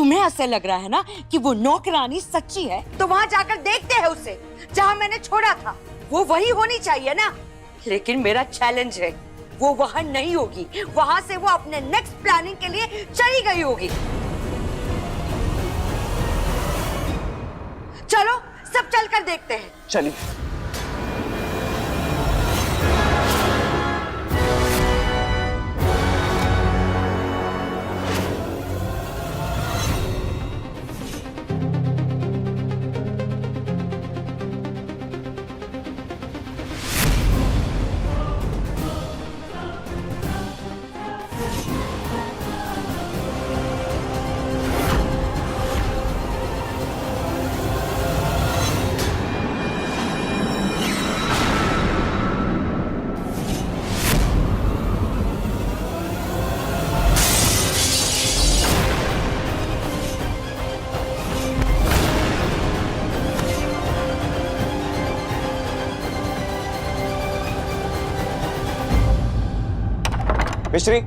तुम्हें ऐसे लग रहा है ना कि वो नौकरानी सच्ची है, तो वहाँ जाकर देखते हैं उसे जहाँ मैंने छोड़ा था। वो वही होनी चाहिए ना। लेकिन मेरा चैलेंज है, वो वहाँ नहीं होगी। वहाँ से वो अपने नेक्स्ट प्लानिंग के लिए चली गई होगी। चलो सब चलकर देखते हैं। चलिए। मिश्री,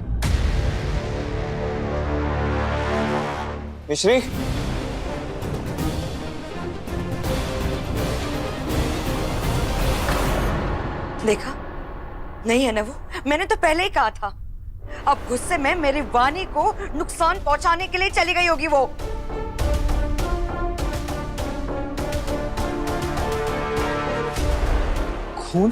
मिश्री, देखा नहीं है ना वो? मैंने तो पहले ही कहा था। अब गुस्से में मेरी वानी को नुकसान पहुंचाने के लिए चली गई होगी वो। खून?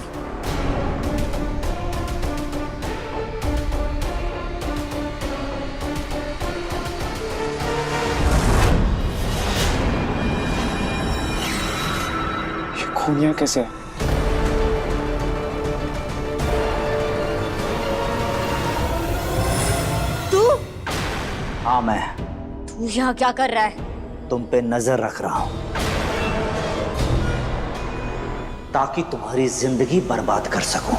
खून यहाँ कैसे है? तू? हाँ मैं। तू यहाँ क्या कर रहा है? तुम पे नजर रख रहा हूं ताकि तुम्हारी जिंदगी बर्बाद कर सकूं।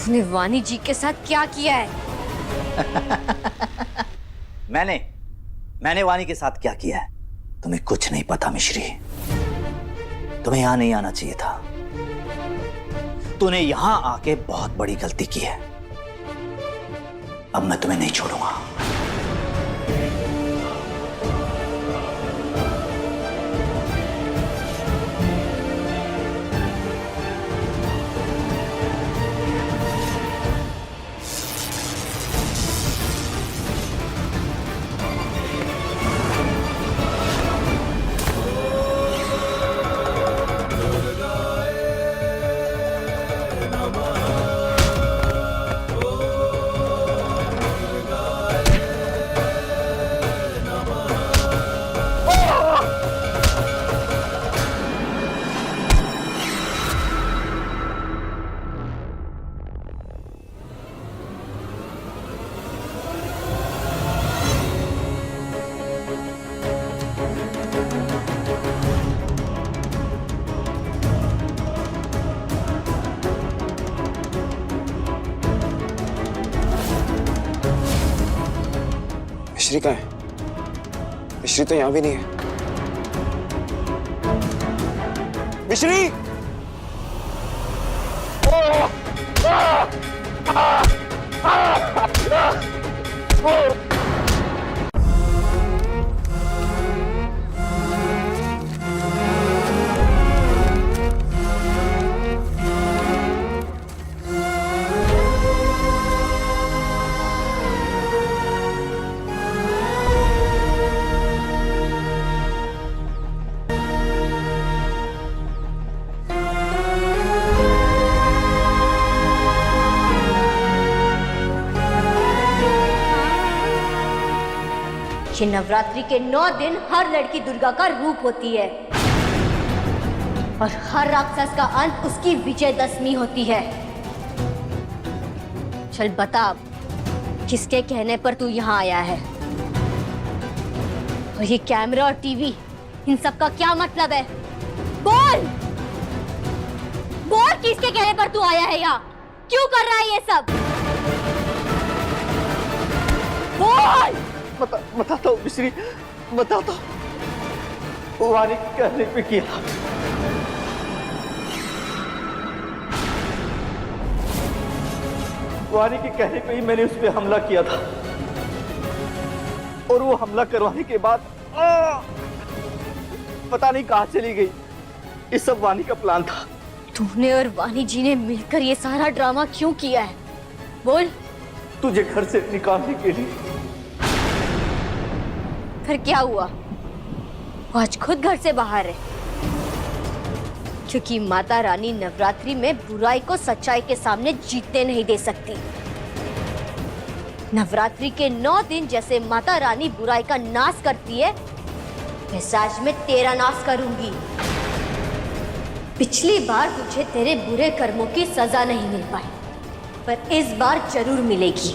तूने वानी जी के साथ क्या किया है? मैंने वानी के साथ क्या किया है तुम्हें कुछ नहीं पता मिश्री। तुम्हें यहां नहीं आना चाहिए था। तूने यहां आके बहुत बड़ी गलती की है। अब मैं तुम्हें नहीं छोड़ूंगा। मिश्री कहाँ है? मिश्री तो यहाँ भी नहीं है। मिश्री! ये नवरात्रि के 9 दिन हर लड़की दुर्गा का रूप होती है और हर राक्षस का अंत उसकी विजयदशमी होती है। चल बता अब, किसके कहने पर तू यहाँ आया है? और ये कैमरा और टीवी, इन सब का क्या मतलब है? बोल बोल, किसके कहने पर तू आया है यहाँ? क्यों कर रहा है ये सब? बोल। बताता हूँ मिश्री, बताता हूँ। वानी कहने पे किया। वानी के कहने पे ही मैंने उस पर हमला किया था, और वो हमला करवाने के बाद पता नहीं कहां चली गई। ये सब वानी का प्लान था। तूने और वानी जी ने मिलकर ये सारा ड्रामा क्यों किया है? बोल। तुझे घर से निकालने के लिए। फिर क्या हुआ? वो आज खुद घर से बाहर है, क्योंकि माता रानी नवरात्रि में बुराई को सच्चाई के सामने जीतने नहीं दे सकती। नवरात्रि के 9 दिन जैसे माता रानी बुराई का नाश करती है, वैसे आज मैं तेरा नाश करूंगी। पिछली बार तुझे तेरे बुरे कर्मों की सजा नहीं मिल पाई, पर इस बार जरूर मिलेगी।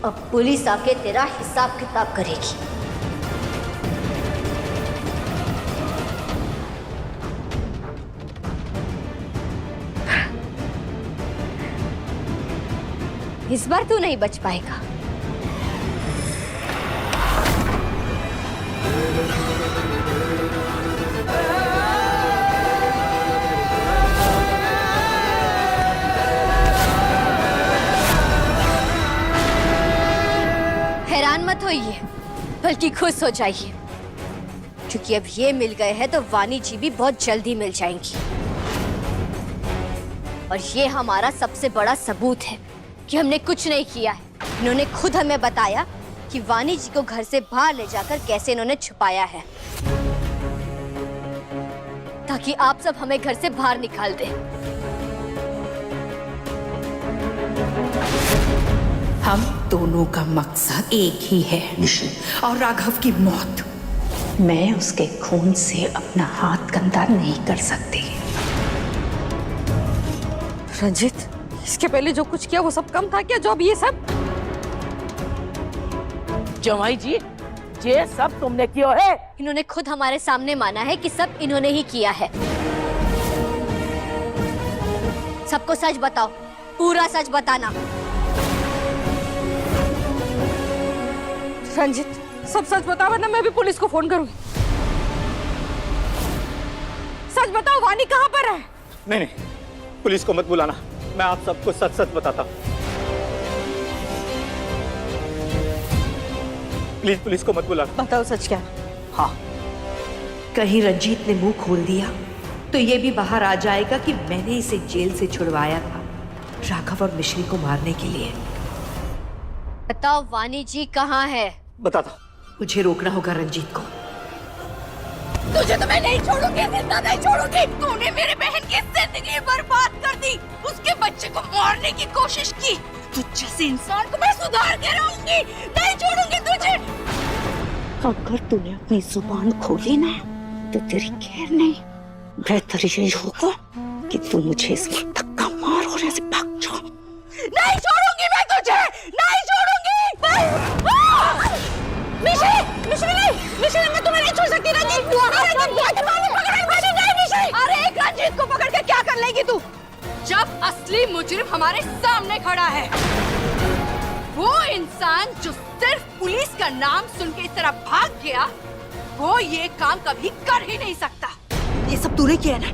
अब पुलिस आके तेरा हिसाब किताब करेगी। इस बार तू नहीं बच पाएगा। हैरान मत होइए, बल्कि खुश हो जाइए, क्योंकि अब ये मिल गए हैं तो वानी जी भी बहुत जल्दी मिल जाएंगी। और ये हमारा सबसे बड़ा सबूत है कि हमने कुछ नहीं किया है। इन्होंने खुद हमें बताया कि वानी जी को घर से बाहर ले जाकर कैसे इन्होंने छुपाया है, ताकि आप सब हमें घर से बाहर निकाल दें। हम दोनों का मकसद एक ही है, और राघव की मौत। मैं उसके खून से अपना हाथ गंदा नहीं कर सकती। रंजीत, इसके पहले जो कुछ किया वो सब कम था क्या? जो अब ये सब? जमाई जी, ये सब तुमने किया है? इन्होंने खुद हमारे सामने माना है कि सब इन्होंने ही किया है। सबको सच बताओ, पूरा सच बताना। रंजीत, सब सच बताओ वरना मैं भी पुलिस को फोन करूंगी। सच बताओ, वानी कहाँ पर है? नहीं नहीं, पुलिस को मत बुलाना, मैं आप सबको सच सच बताता हूँ। प्लीज पुलिस को मत बुलाना। बताओ सच क्या? हाँ, कहीं रंजीत ने मुंह खोल दिया तो ये भी बाहर आ जाएगा कि मैंने इसे जेल से छुड़वाया था, राघव और मिश्री को मारने के लिए। बताओ वानी जी कहाँ है? बताता। मुझे रोकना होगा रंजीत को। तुझे तो मैं नहीं छोड़ूंगी, जिंदा नहीं छोड़ूंगी। तूने मेरे बहन की जिंदगी बर्बाद कर दी, उसके बच्चे को मारने की कोशिश की। तुझ जैसे इंसान को मैं सुधार के रहूंगी, नहीं छोड़ूंगी तुझे। अगर तूने अपनी जुबान खोली ना तो तेरी खैर नहीं। बेहतर यही होगा कि तू मुझे इस वक्त धक्का मार और ऐसे भाग जाओ। नहीं छोड़ूंगी मैं तुझे, नहीं छोड़ूंगी। मिश्री नहीं, मिश्री मैं तुम्हें नहीं छोड़ सकती। रंजीत अरे एक रंजीत को पकड़ के क्या कर लेगी तू? जब असली मुजरिम हमारे सामने खड़ा है, वो इंसान जो सिर्फ पुलिस का नाम सुन के इस तरह भाग गया, वो ये काम कभी कर ही नहीं सकता। ये सब तूने किया ना?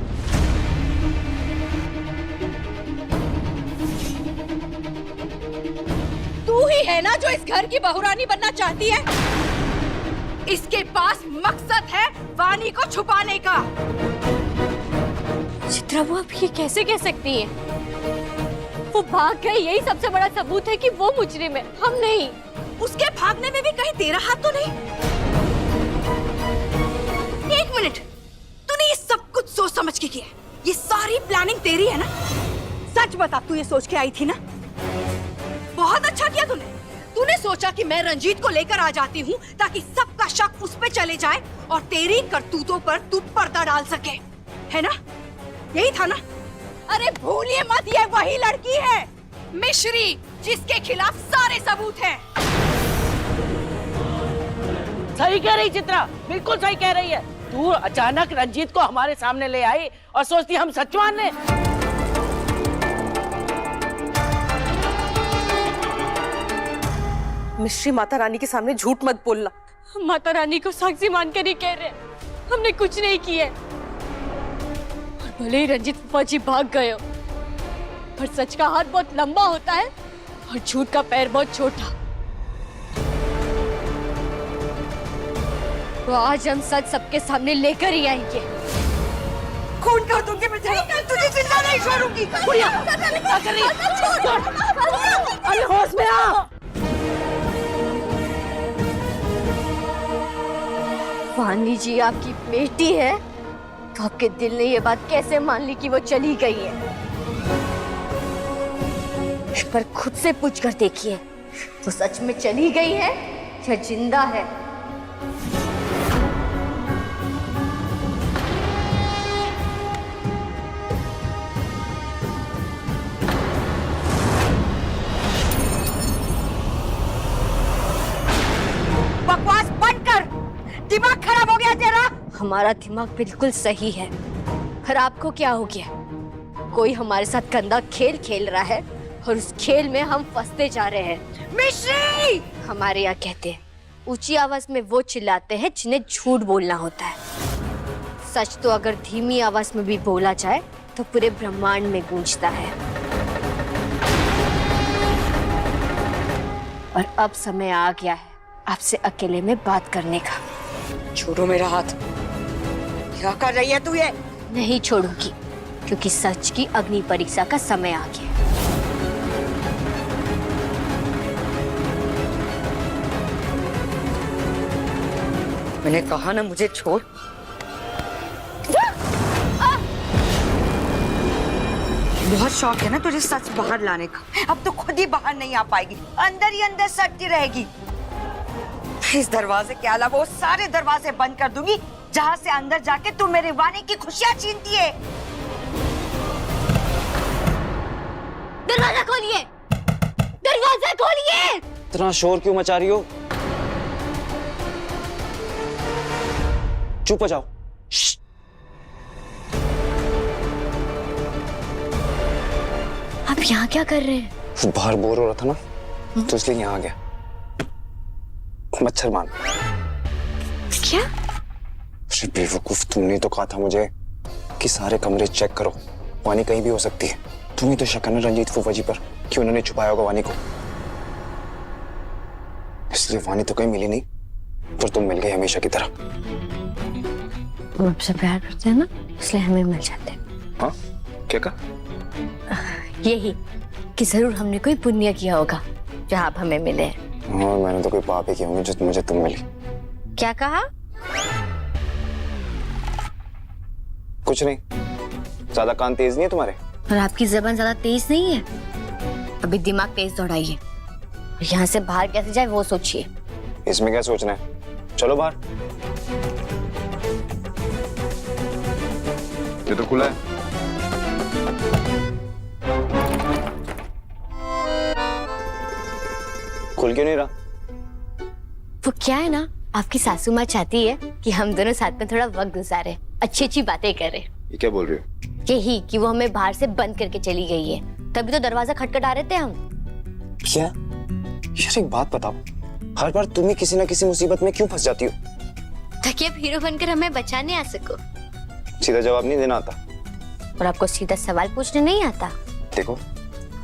तू ही है ना जो इस घर की बहुरानी बनना चाहती है? इसके पास मकसद है वानी को छुपाने का। चित्रा, वो अब ये कैसे कह सकती है? वो भाग गई, यही सबसे बड़ा सबूत है कि वो मुजरिम है, हम नहीं। उसके भागने में भी कहीं तेरा हाथ तो नहीं? एक मिनट, तूने ये सब कुछ सोच समझ के किया है? ये सारी प्लानिंग तेरी है ना? सच बता, तू ये सोच के आई थी ना? बहुत अच्छा किया तूने। तूने सोचा कि मैं रंजीत को लेकर आ जाती हूँ ताकि सबका शक उस पे चले जाए और तेरी करतूतों पर तू पर्दा डाल सके, है ना? यही था ना? अरे भूलिए मत, ये वही लड़की है मिश्री, जिसके खिलाफ सारे सबूत हैं। सही कह रही चित्रा, बिल्कुल सही कह रही है। तू अचानक रंजीत को हमारे सामने ले आई और सोचती हम सचवान ने। मिश्री, माता रानी के सामने झूठ मत बोलना। माता रानी को साक्षी मानकर ही कह रहे हैं, हमने कुछ नहीं किया। और भले ही रंजीत फौजी भाग गए हो, पर सच का हाथ बहुत लंबा होता है और झूठ का पैर बहुत छोटा। तो आज हम सच सबके सामने लेकर ही आएंगे। खून कर दूंगी मैं तेरा, तुझे जिंदा नहीं छोड़ूंगी। गुड़िया, क्या कर रही है? अरे होश में आ। वानी जी आपकी बेटी है, तो आपके दिल ने ये बात कैसे मान ली कि वो चली गई है? पर खुद से पूछ कर देखिए, वो सच में चली गई है या जिंदा है? बकवास बंद कर, दिमाग खराब हो गया तेरा। हमारा दिमाग बिल्कुल सही है, पर आपको क्या हो गया? कोई हमारे साथ गंदा खेल खेल रहा है और उस खेल में हम फंसते जा रहे हैं। मिश्री, हमारे यहाँ कहते हैं, ऊंची आवाज में वो चिल्लाते हैं जिन्हें झूठ बोलना होता है। सच तो अगर धीमी आवाज में भी बोला जाए तो पूरे ब्रह्मांड में गूंजता है। और अब समय आ गया है आपसे अकेले में बात करने का। छोड़ो मेरा हाथ। क्या कर रही है तू ये? नहीं छोड़ूंगी, क्योंकि सच की अग्नि परीक्षा का समय आ गया है। मैंने कहा ना मुझे छोड़। बहुत शौक है ना तुझे सच बाहर लाने का, अब तो खुद ही बाहर नहीं आ पाएगी, अंदर ही अंदर सटती रहेगी। इस दरवाजे के अलावा वो सारे दरवाजे बंद कर दूंगी जहां से अंदर जाके तू मेरी वाणी की खुशियां छीनती है। दरवाजा खोलिए, दरवाजा खोलिए। इतना शोर क्यों मचा रही हो? चुप हो जाओ। आप यहाँ क्या कर रहे हैं? बाहर बोर हो रहा था ना, तो इसलिए यहाँ आ गया। मच्छर मार। क्या? अरे बेवकूफ, तुमने तो कहा था मुझे कि सारे कमरे चेक करो, वानी कहीं भी हो सकती है। तुम्हें तो शक है ना रंजीत फूफा जी पर कि उन्होंने छुपाया होगा वानी को, इसलिए वानी तो कहीं मिली नहीं, पर तुम मिल गई हमेशा की तरह। वो हमसे प्यार करते हैं ना, इसलिए हमें मिल जाते हैं। हाँ, क्या कहा? यही कि जरूर हमने कोई पुण्य किया होगा जहाँ आप हमें मिले। हाँ, मैंने तो कोई पाप ही किया होंगे जो मुझे तुम मिली। क्या कहा? कुछ नहीं, ज्यादा कान तेज नहीं है तुम्हारे? और आपकी जबान ज्यादा तेज नहीं है, अभी दिमाग तेज दौड़ाइए। यहाँ से बाहर कैसे जाए वो सोचिए। इसमें क्या सोचना है, चलो बाहर। ये तो खुला है। खुल क्यों नहीं रहा? वो क्या है ना, आपकी सासू माँ चाहती है कि हम दोनों साथ में थोड़ा वक्त गुजारे, अच्छी अच्छी बातें करें। ये क्या बोल रही हो? यही कि वो हमें बाहर से बंद करके चली गई है, तभी तो दरवाजा खटखटा रहे थे हम। क्या? यार एक बात बताओ, हर बार तुम ही किसी ना किसी मुसीबत में क्यों फंस जाती हो? ताकि आप हीरो बनकर हमें बचाने आ सको। सीधा जवाब नहीं देना आता? और आपको सीधा सवाल पूछने नहीं आता? देखो,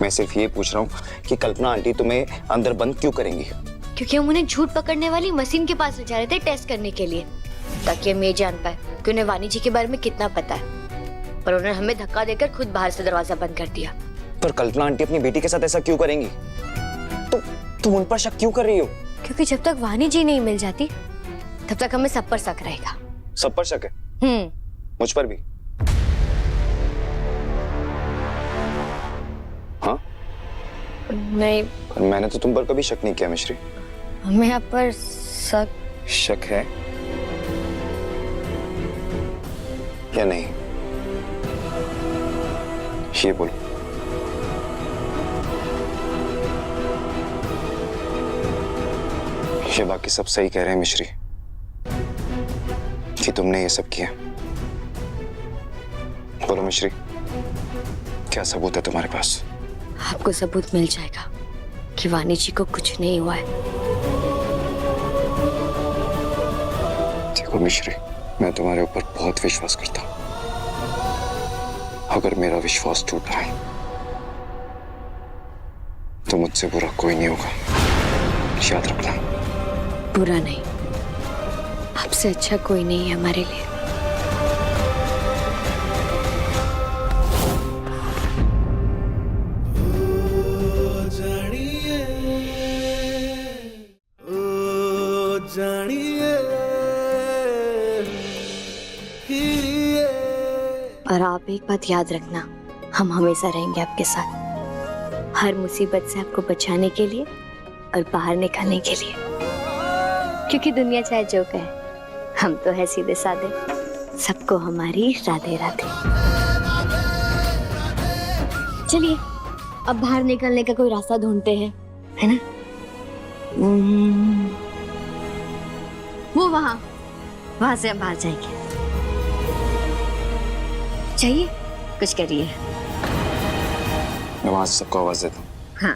मैं सिर्फ ये पूछ रहा हूँ कि कल्पना आंटी तुम्हें अंदर बंद क्यों करेंगी? क्योंकि हम उन्हें झूठ पकड़ने वाली मशीन के पास ले जा रहे थे टेस्ट करने के लिए, ताकि हम ये जान पाए कि उन्हें वानी जी के बारे में कितना पता है। पर उन्होंने हमें धक्का देकर खुद बाहर से दरवाजा बंद कर दिया। पर कल्पना आंटी अपनी बेटी के साथ ऐसा क्यों करेंगी? तुम उन पर शक क्यों कर रही हो? क्योंकि जब तक वानी जी नहीं मिल जाती तब तक हमें सब पर शक रहेगा। सब पर शक है? मुझ पर भी? हाँ? नहीं, मैंने तो तुम पर कभी शक नहीं किया मिश्री। हमें यहाँ पर शक है या नहीं, ये बोलो। ये बाकी सब सही कह रहे हैं मिश्री कि तुमने ये सब किया। बोलो मिश्री, क्या सबूत है तुम्हारे पास? आपको सबूत मिल जाएगा कि वानी जी को कुछ नहीं हुआ है। देखो मिश्री, मैं तुम्हारे ऊपर बहुत विश्वास करता हूँ। अगर मेरा विश्वास टूट रहा है तो मुझसे बुरा कोई नहीं होगा, याद रखना। बुरा नहीं, आपसे अच्छा कोई नहीं है हमारे लिए। और आप एक बात याद रखना, हम हमेशा रहेंगे आपके साथ, हर मुसीबत से आपको बचाने के लिए और बाहर निकालने के लिए। क्योंकि दुनिया चाहे जो कहे, हम तो है सीधे साधे। सबको हमारी राधे राधे। चलिए अब बाहर निकलने का कोई रास्ता ढूंढते हैं, है ना? वो वहां से हम बाहर जाएंगे। चाहिए कुछ करिए। मैं वहां से सबको आवाज देता हूँ। हाँ।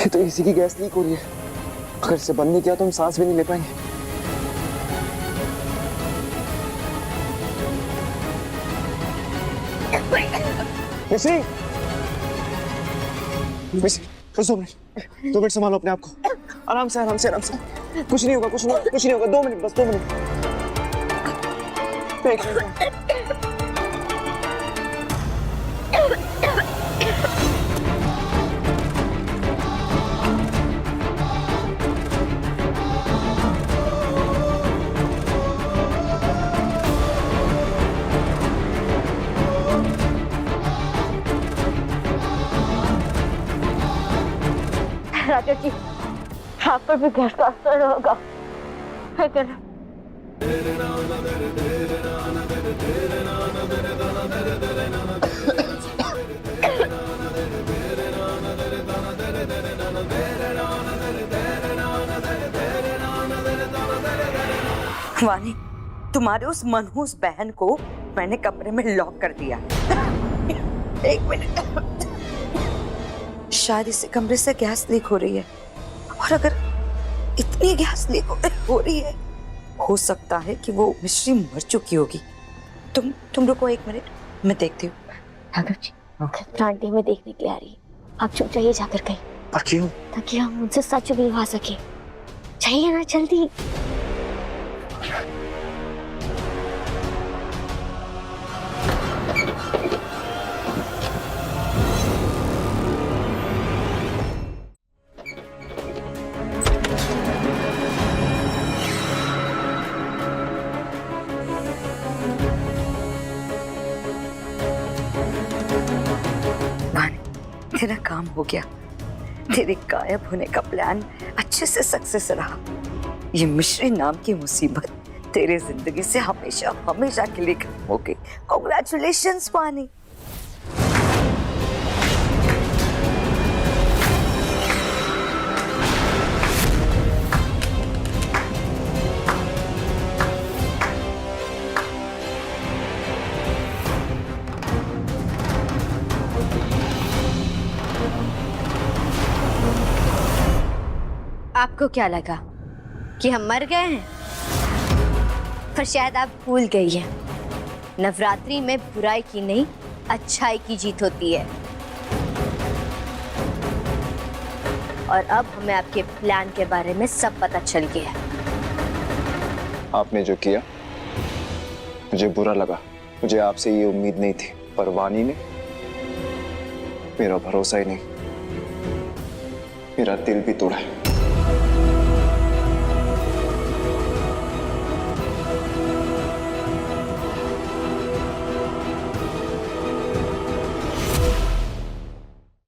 तो एसी की गैस लीक हो रही है, अगर इसे बंद नहीं किया तो हम सांस भी नहीं ले पाएंगे। मिश्री, बस 2 मिनट संभालो अपने आप को। आराम से आराम से आराम से, कुछ नहीं होगा, कुछ नहीं होगा। 2 मिनट, बस 2 मिनट। एक मिनट। राजा जी, आप पर भी गैस का असर होगा, है क्या? वानी, तुम्हारे उस मनहूस बहन को मैंने कमरे में लॉक कर दिया। 1 मिनट, शायद इसी कमरे से गैस लीक हो रही है, और अगर इतनी गैस लीक हो रही है, हो सकता है कि वो मिश्री मर चुकी होगी। तुम रुको 1 मिनट, मैं देखती हूँ। राघव जी, आंटी हमें देखने के लिए आ रही है, आप चुप जाइए जाकर कहीं। पर क्यों? ताकि हम उनसे सच मिलवा सके। चाहिए ना, जल्दी। तेरा काम हो गया, तेरे गायब होने का प्लान अच्छे से सक्सेस रहा। ये मिश्री नाम की मुसीबत तेरे जिंदगी से हमेशा हमेशा के लिए खत्म हो गई। कांग्रेचुलेशंस वानी। आपको क्या लगा कि हम मर गए हैं? पर शायद आप भूल गई हैं, नवरात्रि में बुराई की नहीं, अच्छाई की जीत होती है। और अब हमें आपके प्लान के बारे में सब पता चल गया है। आपने जो किया मुझे बुरा लगा, मुझे आपसे ये उम्मीद नहीं थी, पर वानी ने मेरा भरोसा ही नहीं, मेरा दिल भी तोड़ा है।